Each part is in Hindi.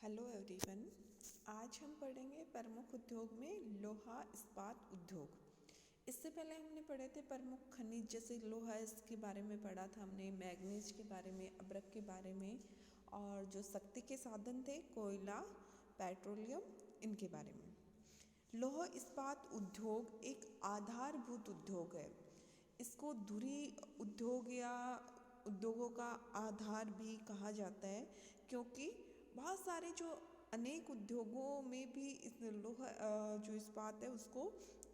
Hello everyone. आज हम पढ़ेंगे प्रमुख उद्योग में लोहा इस्पात उद्योग। इससे पहले हमने पढ़े थे प्रमुख खनिज, जैसे लोहा इसके बारे में पढ़ा था हमने, मैग्नीज के बारे में, अब्रक के बारे में, और जो शक्ति के साधन थे कोयला, पेट्रोलियम, इनके बारे में। लोहा इस्पात उद्योग एक आधारभूत उद्योग है। इसको धुरी उद्योग या उद्योगों का आधार भी कहा जाता है, क्योंकि बहुत सारे जो अनेक उद्योगों में भी इस लोहा जो इस्पात है उसको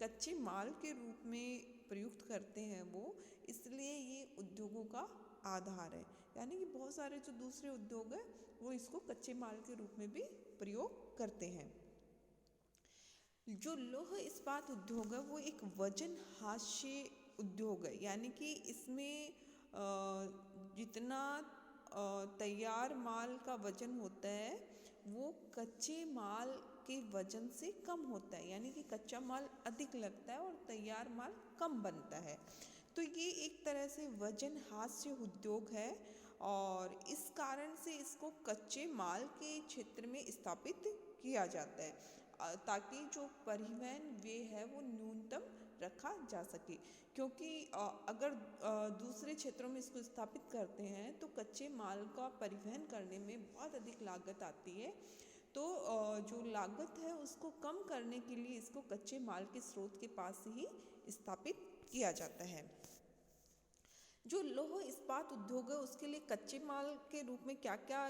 कच्चे माल के रूप में प्रयुक्त करते हैं वो, इसलिए ये उद्योगों का आधार है। यानी कि बहुत सारे जो दूसरे उद्योग हैं वो इसको कच्चे माल के रूप में भी प्रयोग करते हैं। जो लौह इस्पात उद्योग है वो एक वजन हास्य उद्योग है, यानी कि इसमें जितना तैयार माल का वजन होता है वो कच्चे माल के वजन से कम होता है, यानी कि कच्चा माल अधिक लगता है और तैयार माल कम बनता है। तो ये एक तरह से वजन हास्य उद्योग है और इस कारण से इसको कच्चे माल के क्षेत्र में स्थापित किया जाता है, ताकि जो परिवहन व्यय है वो न्यूनतम रखा जा सके। क्योंकि अगर दूसरे क्षेत्रों में इसको स्थापित करते हैं तो कच्चे माल का परिवहन करने में बहुत अधिक लागत आती है। तो जो लागत है उसको कम करने के लिए इसको कच्चे माल के स्रोत के पास ही स्थापित किया जाता है। जो लौह इस्पात उद्योग है उसके लिए कच्चे माल के रूप में क्या क्या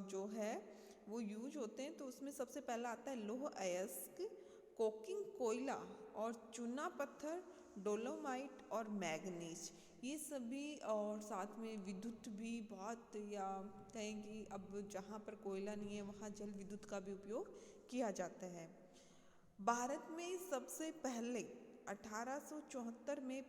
जो है वो यूज होते हैं, तो उसमें सबसे पहला आता है लौह अयस्क, कोकिंग कोयला और चूना पत्थर, डोलोमाइट और मैग्नीज, ये सभी, और साथ में विद्युत भी बहुत, या कहें कि अब जहाँ पर कोयला नहीं है वहाँ जल विद्युत का भी उपयोग किया जाता है। भारत में सबसे पहले 1874 में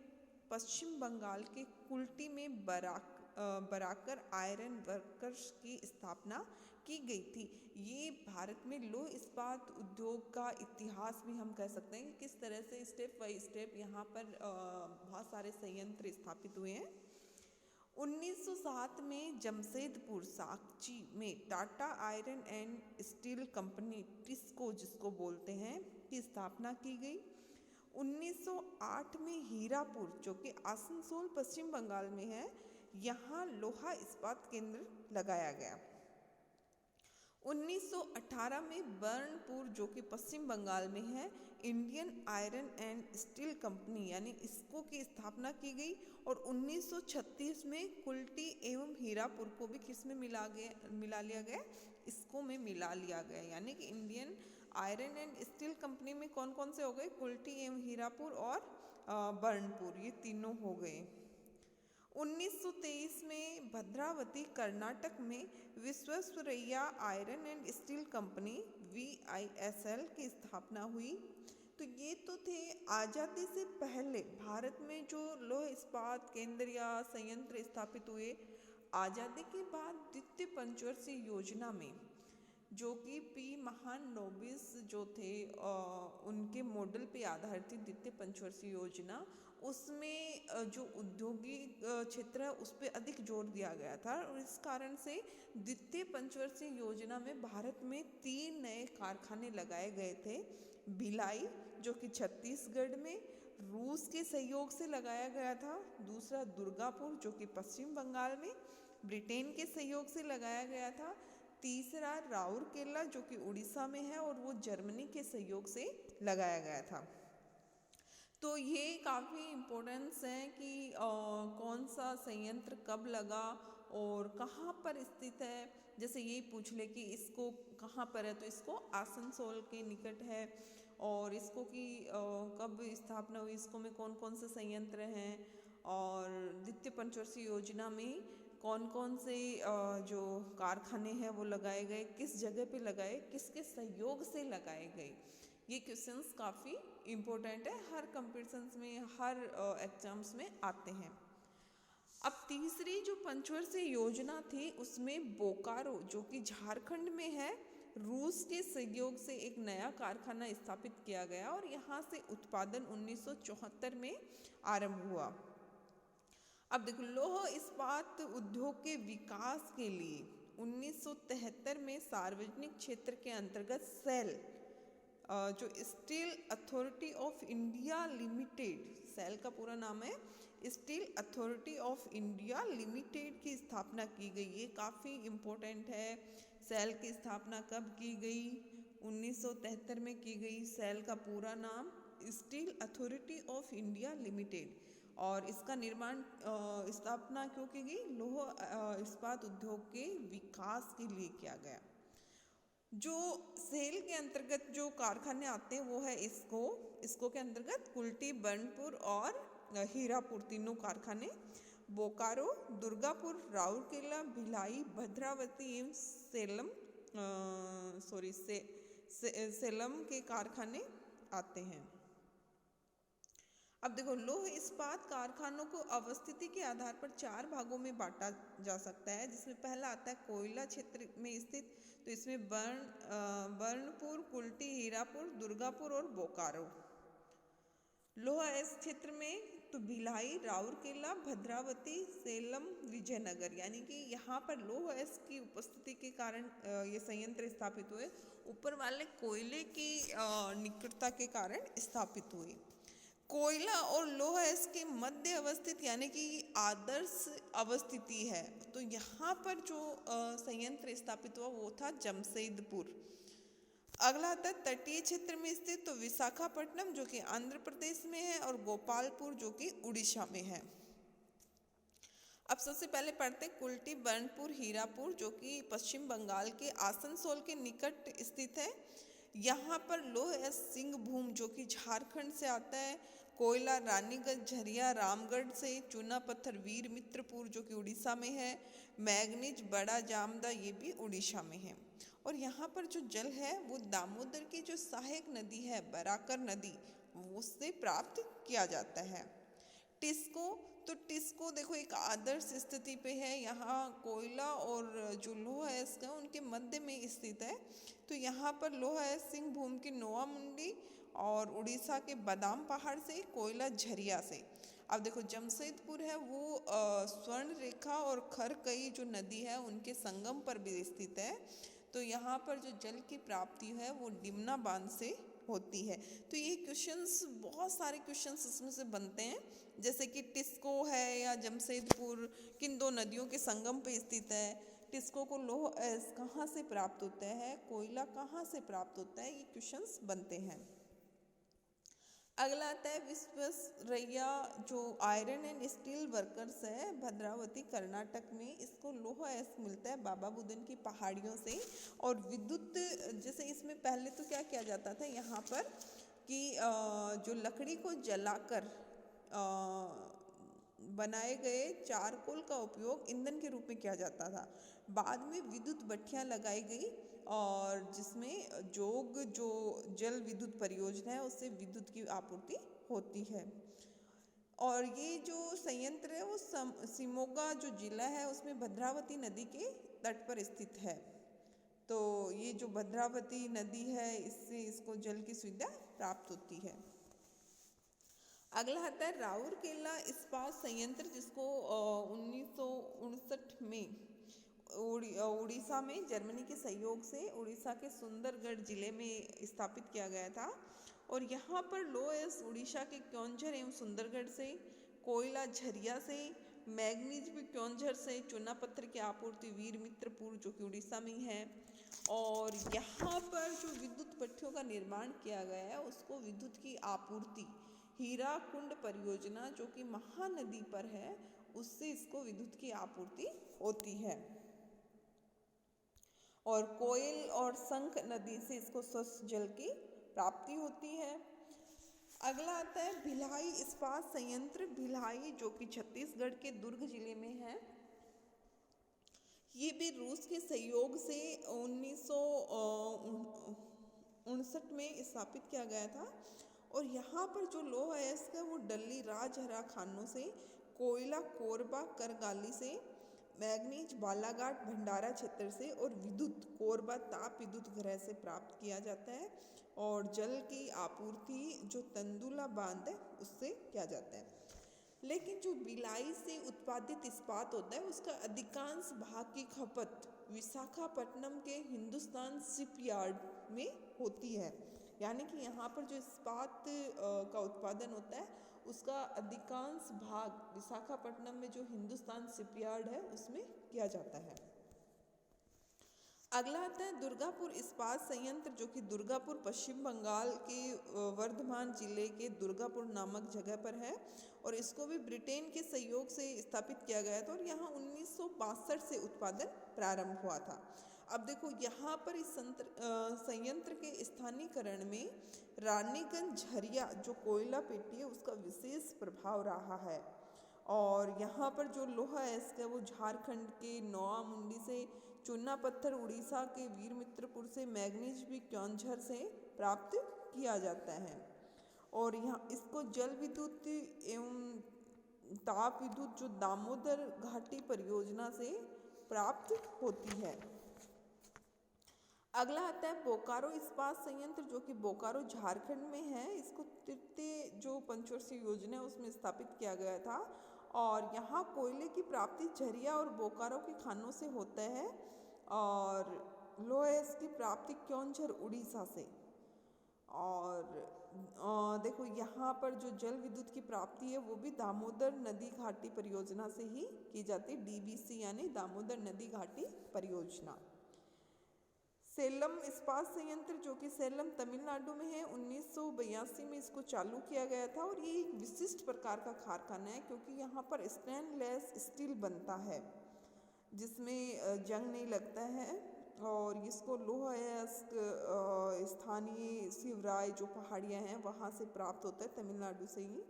पश्चिम बंगाल के कुल्टी में बराकर आयरन वर्कर्स की स्थापना की गई थी। ये भारत में लौह इस्पात उद्योग का इतिहास भी हम कह सकते हैं कि किस तरह से स्टेप बाय स्टेप यहाँ पर बहुत सारे संयंत्र स्थापित हुए हैं। 1907 में जमशेदपुर साकची में Tata iron and steel company, TISCO जिसको बोलते हैं, की स्थापना की गई। 1908 में हीरापुर, जो कि आसनसोल पश्चिम बंगाल में है, यहाँ लोहा इस्पात केंद्र लगाया गया। 1918 में बर्नपुर, जो कि पश्चिम बंगाल में है, Indian iron and steel company यानी इसको की स्थापना की गई। और 1936 में कुल्टी एवं हीरापुर को भी किस में मिला लिया गया, इसको में मिला लिया गया। यानी कि Indian iron and steel company में कौन कौन से हो गए, कुल्टी एवं हीरापुर और बर्नपुर, ये तीनों हो गए। 1923 में भद्रावती कर्नाटक में Visvesvaraya iron and steel company VISL की स्थापना हुई। तो ये तो थे आज़ादी से पहले भारत में जो लौह इस्पात केंद्र या संयंत्र स्थापित हुए। आज़ादी के बाद द्वितीय पंचवर्षीय योजना में, जो कि P महालनोबिस जो थे उनके मॉडल पे आधारित थी द्वितीय पंचवर्षीय योजना, उसमें जो औद्योगिक क्षेत्र है उस पर अधिक जोर दिया गया था। और इस कारण से द्वितीय पंचवर्षीय योजना में भारत में 3 नए कारखाने लगाए गए थे। भिलाई, जो कि छत्तीसगढ़ में रूस के सहयोग से लगाया गया था। दूसरा दुर्गापुर, जो कि पश्चिम बंगाल में ब्रिटेन के सहयोग से लगाया गया था। तीसरा राउरकेला, जो कि उड़ीसा में है और वो जर्मनी के सहयोग से लगाया गया था। तो ये काफ़ी इम्पोर्टेंस है कि कौन सा संयंत्र कब लगा और कहाँ पर स्थित है। जैसे ये पूछ ले कि इसको कहाँ पर है, तो इसको आसनसोल के निकट है। और इसको कि कब स्थापना हुई, इसको में कौन कौन से संयंत्र हैं, और द्वितीय पंचवर्षीय योजना में कौन कौन से जो कारखाने हैं वो लगाए गए, किस जगह पे लगाए, किसके सहयोग से लगाए गए। ये क्वेश्चंस काफ़ी इम्पोर्टेंट है, हर कंपटीशंस में, हर एग्जाम्स में आते हैं। अब तीसरी जो पंचवर्षीय योजना थी उसमें बोकारो, जो कि झारखंड में है, रूस के सहयोग से एक नया कारखाना स्थापित किया गया और यहाँ से उत्पादन 1974 में आरंभ हुआ। अब देखो, लौह इस्पात उद्योग के विकास के लिए 1973 में सार्वजनिक क्षेत्र के अंतर्गत सेल, जो steel authority of India limited, SAIL का पूरा नाम है steel authority of India limited की स्थापना की गई। ये काफ़ी इम्पोर्टेंट है। सेल की स्थापना कब की गई? 1973 में की गई। सेल का पूरा नाम steel authority of India limited. और इसका निर्माण स्थापना क्यों की गई? लौह इस्पात उद्योग के विकास के लिए किया गया। जो सेल के अंतर्गत जो कारखाने आते हैं वो है इसको के अंतर्गत कुल्टी, बर्नपुर और हीरापुर तीनों कारखाने, बोकारो, दुर्गापुर, राउरकेला, भिलाई, भद्रावती एवं सेलम के कारखाने आते हैं। अब देखो, लौह इस्पात कारखानों को अवस्थिति के आधार पर 4 भागों में बांटा जा सकता है, जिसमें पहला आता है कोयला क्षेत्र में स्थित, तो इसमें बर्नपुर, कुल्टी, हीरापुर, दुर्गापुर और बोकारो। लोहा एस क्षेत्र में तो भिलाई, राउरकेला, भद्रावती, सेलम, विजयनगर, यानी कि यहाँ पर लोहा एस की उपस्थिति के कारण ये संयंत्र स्थापित हुए। ऊपर वाले कोयले की निकटता के कारण स्थापित हुए। कोयला और लौह एस के मध्य अवस्थित यानी कि आदर्श अवस्थिति है, तो यहाँ पर जो संयंत्र स्थापित हुआ वो था जमशेदपुर। अगला आता है तटीय क्षेत्र में स्थित, तो विशाखापट्टनम जो कि आंध्र प्रदेश में है और गोपालपुर जो कि उड़ीसा में है। अब सबसे पहले पढ़ते हैं कुल्टी, बर्नपुर, हीरापुर जो कि पश्चिम बंगाल के आसनसोल के निकट स्थित है। यहाँ पर लौह एस सिंहभूम जो कि झारखंड से आता है, कोयला रानीगंज, झरिया, रामगढ़ से, चूना पत्थर वीर मित्रपुर जो कि उड़ीसा में है, मैग्नीज, बड़ा जामदा ये भी उड़ीसा में है। और यहाँ पर जो जल है वो दामोदर की जो सहायक नदी है बराकर नदी, उससे प्राप्त किया जाता है। तो टिस्को देखो एक आदर्श स्थिति पे है। यहाँ कोयला और जो लोहा एस का उनके मध्य में स्थित है। तो यहाँ पर लोहा एस सिंहभूम की नोआ मुंडी और उड़ीसा के बादाम पहाड़ से, कोयला झरिया से। अब देखो जमशेदपुर है वो स्वर्ण रेखा और खरकई जो नदी है उनके संगम पर भी स्थित है। तो यहाँ पर जो जल की प्राप्ति है वो डिमना बांध से होती है। तो ये क्वेश्चंस, बहुत सारे क्वेश्चंस इसमें से बनते हैं, जैसे कि टिस्को है या जमशेदपुर किन दो नदियों के संगम पे स्थित है, टिस्को को लौह एस कहाँ से प्राप्त होता है, कोयला कहाँ से प्राप्त होता है, ये क्वेश्चंस बनते हैं। अगला आता है विश्वेश्वरैया जो आयरन एंड स्टील वर्कर्स है भद्रावती कर्नाटक में, इसको लोहा एस मिलता है बाबा बुदन की पहाड़ियों से। और विद्युत, जैसे इसमें पहले तो क्या किया जाता था यहाँ पर कि जो लकड़ी को जलाकर बनाए गए चारकोल का उपयोग ईंधन के रूप में किया जाता था। बाद में विद्युत भट्टियाँ लगाई गई और जिसमें जोग जो जल विद्युत परियोजना है उससे विद्युत की आपूर्ति होती है। और ये जो संयंत्र है वो शिमोगा जो जिला है उसमें भद्रावती नदी के तट पर स्थित है। तो ये जो भद्रावती नदी है इससे इसको जल की सुविधा प्राप्त होती है। अगला आता है राउरकेला इस्पात संयंत्र, जिसको 1959 में उड़ीसा में जर्मनी के सहयोग से उड़ीसा के सुंदरगढ़ जिले में स्थापित किया गया था। और यहाँ पर लौह एस उड़ीसा के क्योंझर एवं सुंदरगढ़ से, कोयला झरिया से, मैग्नीज भी क्योंझर से, चूना पत्थर की आपूर्ति वीर मित्रपुर जो कि उड़ीसा में है। और यहाँ पर जो विद्युत भट्टियों का निर्माण किया गया है उसको विद्युत की आपूर्ति हीराकुंड परियोजना जो कि महानदी पर है उससे इसको विद्युत की आपूर्ति होती है। और कोयल और शंख नदी से इसको स्वच्छ जल की प्राप्ति होती है। अगला आता है भिलाई इस्पात संयंत्र, भिलाई जो कि छत्तीसगढ़ के दुर्ग जिले में है। ये भी रूस के सहयोग से 1959 में स्थापित किया गया था। और यहाँ पर जो लोहा एस का वो डल्ली राजहरा खानों से, कोयला कोरबा करगाली से, मैग्नीज बालाघाट भंडारा क्षेत्र से और विद्युत कोरबा ताप विद्युत गृह से प्राप्त किया जाता है। और जल की आपूर्ति जो तंदुला बांध है उससे किया जाता है। लेकिन जो भिलाई से उत्पादित इस्पात होता है उसका अधिकांश भाग की खपत विशाखापट्टनम के हिंदुस्तान शिपयार्ड में होती है। यानी कि यहाँ पर जो इस्पात का उत्पादन होता है उसका अधिकांश भाग विशाखापट्टनम में जो हिंदुस्तान शिपयार्ड है उसमें किया जाता है। अगला आता है दुर्गापुर इस्पात संयंत्र, जो कि दुर्गापुर पश्चिम बंगाल के वर्धमान जिले के दुर्गापुर नामक जगह पर है और इसको भी ब्रिटेन के सहयोग से स्थापित किया गया था और यहाँ 1962 से उत्पादन प्रारंभ हुआ था। अब देखो यहाँ पर इस संयंत्र के स्थानीयकरण में रानीगंज झरिया जो कोयला पेटी है उसका विशेष प्रभाव रहा है और यहाँ पर जो लोहा अयस्क है वो झारखंड के नौआमुंडी से, चूना पत्थर उड़ीसा के वीरमित्रपुर से, मैग्नीज भी क्योंझर से प्राप्त किया जाता है और यहाँ इसको जल विद्युत एवं ताप विद्युत जो दामोदर घाटी परियोजना से प्राप्त होती है। अगला आता है बोकारो इस्पात संयंत्र, जो कि बोकारो झारखंड में है। इसको तृतीय जो पंचवर्षीय योजना है उसमें स्थापित किया गया था और यहाँ कोयले की प्राप्ति झरिया और बोकारो के खानों से होता है और लोहा की प्राप्ति क्योंझर उड़ीसा से। और देखो यहाँ पर जो जल विद्युत की प्राप्ति है वो भी दामोदर नदी घाटी परियोजना से ही की जाती है, DBC यानी दामोदर नदी घाटी परियोजना। सेलम इस्पात संयंत्र, जो कि सेलम तमिलनाडु में है, 1982 में इसको चालू किया गया था और ये एक विशिष्ट प्रकार का कारखाना है क्योंकि यहाँ पर स्टेनलेस स्टील बनता है जिसमें जंग नहीं लगता है और इसको लोहा अयस्क स्थानीय शिवराय जो पहाड़ियाँ हैं वहाँ से प्राप्त होता है, तमिलनाडु से ही।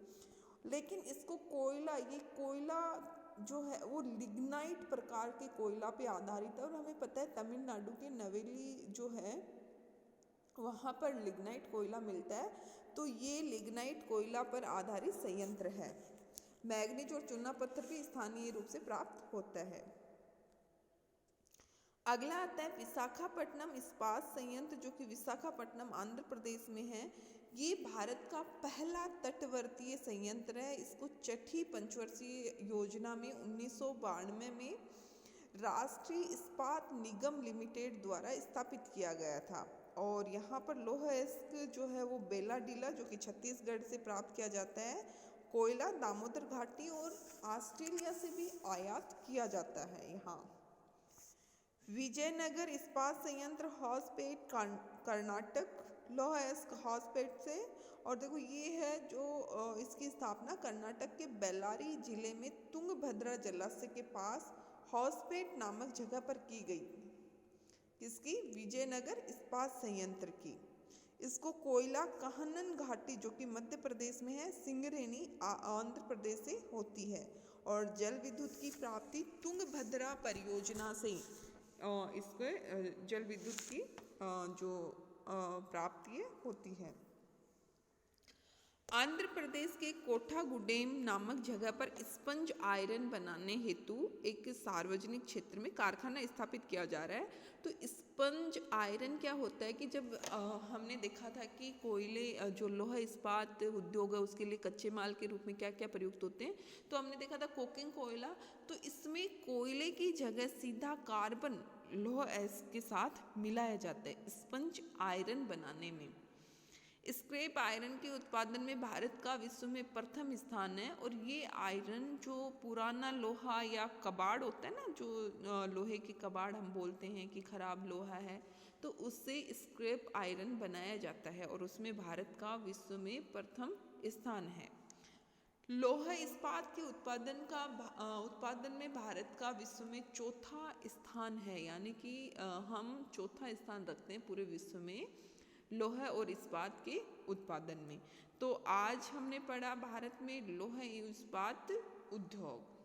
लेकिन इसको ये कोयला जो है वो लिग्नाइट प्रकार के कोयला पे आधारित है और हमें पता है तमिलनाडु के नवेली जो है वहाँ पर लिग्नाइट कोयला मिलता है, तो ये लिग्नाइट कोयला पर आधारित संयंत्र है। मैग्नीज और चूना पत्थर भी स्थानीय रूप से प्राप्त होता है। अगला आता है विशाखापट्टनम इस्पात संयंत्र, जो कि विशाखापट्टनम आंध्र प्रदेश में है। ये भारत का पहला तटवर्तीय संयंत्र है। इसको छठी पंचवर्षीय योजना में 1992 में राष्ट्रीय इस्पात निगम लिमिटेड द्वारा स्थापित किया गया था और यहाँ पर लोहा अयस्क जो है वो बेलाडीला जो कि छत्तीसगढ़ से प्राप्त किया जाता है, कोयला दामोदर घाटी और ऑस्ट्रेलिया से भी आयात किया जाता है। यहाँ विजयनगर इस्पात संयंत्र हॉसपेट कर्नाटक लोहा अयस्क हॉसपेट से, और देखो ये है जो इसकी स्थापना कर्नाटक के बेल्लारी जिले में तुंगभद्रा जलाशय के पास हॉसपेट नामक जगह पर की गई। किसकी? विजयनगर इस्पात संयंत्र की। इसको कोयला काहनन घाटी जो कि मध्य प्रदेश में है, सिंगरेनी आंध्र प्रदेश से होती है और जल विद्युत की प्राप्ति तुंगभद्रा परियोजना से इसके जल विद्युत की जो प्राप्ति होती है। आंध्र प्रदेश के कोठागुडेम नामक जगह पर स्पंज आयरन बनाने हेतु एक सार्वजनिक क्षेत्र में कारखाना स्थापित किया जा रहा है। तो स्पंज आयरन क्या होता है कि जब हमने देखा था कि कोयले जो लोहा इस्पात उद्योग है उसके लिए कच्चे माल के रूप में क्या क्या प्रयुक्त होते हैं, तो हमने देखा था कोकिंग कोयला, तो इसमें कोयले की जगह सीधा कार्बन लोहा के साथ मिलाया जाता है स्पंज आयरन बनाने में। स्क्रैप आयरन के उत्पादन में भारत का विश्व में प्रथम स्थान है और ये आयरन जो पुराना लोहा या कबाड़ होता है ना, जो लोहे के कबाड़ हम बोलते हैं कि खराब लोहा है, तो उससे स्क्रैप आयरन बनाया जाता है और उसमें भारत का विश्व में प्रथम स्थान है। लोहा इस्पात के उत्पादन में भारत का विश्व में चौथा स्थान है, यानी कि हम चौथा स्थान रखते हैं पूरे विश्व में लोहा और इस्पात के उत्पादन में। तो आज हमने पढ़ा भारत में लोहा इस्पात उद्योग।